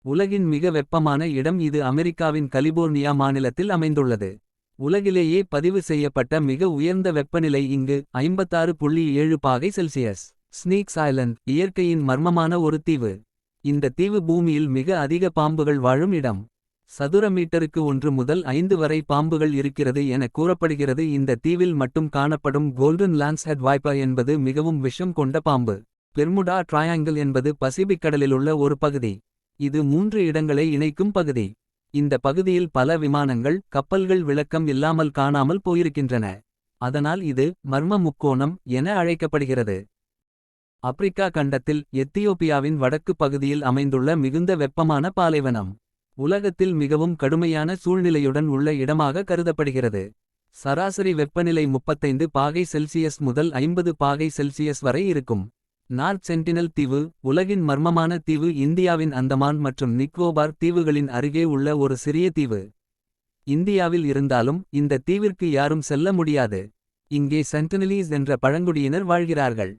உலகின் மிக வெப்பமான இடம் இது அமெரிக்காவின் கலிபோர்னியா மாநிலத்தில் அமைந்துள்ளது. உலகிலேயே பதிவு செய்யப்பட்ட மிக உயர்ந்த வெப்பநிலை இங்கு 56.7 பாகை செல்சியஸ். ஸ்னீக்ஸ் ஐலண்ட் இயற்கையின் மர்மமான ஒரு தீவு. இந்த தீவு பூமியில் மிக அதிக பாம்புகள் வாழும் இடம். சதுர மீட்டருக்கு 1 முதல் 5 வரை பாம்புகள் இருக்கிறது என கூறப்படுகிறது. இந்த தீவில் மட்டும் காணப்படும் கோல்டன் லான்ஸ்ஹெட் வைப்பர் என்பது மிகவும் விஷம் கொண்ட பாம்பு. பெர்முடா ட்ரையாங்கிள் என்பது பசிபிக் கடலிலுள்ள ஒரு பகுதி. இது 3 இடங்களை இணைக்கும் பகுதி. இந்த பகுதியில் பல விமானங்கள் கப்பல்கள் விளக்கம் இல்லாமல் காணாமல் போயிருக்கின்றன. அதனால் இது மர்ம முக்கோணம் என அழைக்கப்படுகிறது. ஆப்பிரிக்கா கண்டத்தில் எத்தியோப்பியாவின் வடக்கு பகுதியில் அமைந்துள்ள மிகுந்த வெப்பமான பாலைவனம். உலகத்தில் மிகவும் கடுமையான சூழ்நிலையுடன் உள்ள இடமாக கருதப்படுகிறது. சராசரி வெப்பநிலை 35 பாகை செல்சியஸ் முதல் 50 பாகை செல்சியஸ் வரை இருக்கும். நார்த் சென்டினல் தீவு உலகின் மர்மமான தீவு இந்தியாவின் அந்தமான் மற்றும் நிக்கோபார் தீவுகளின் அருகே உள்ள ஒரு சிறிய தீவு. இந்தியாவில் இருந்தாலும் இந்த தீவிற்கு யாரும் செல்ல முடியாது. இங்கே சென்டினலீஸ் என்ற பழங்குடியினர் வாழ்கிறார்கள்.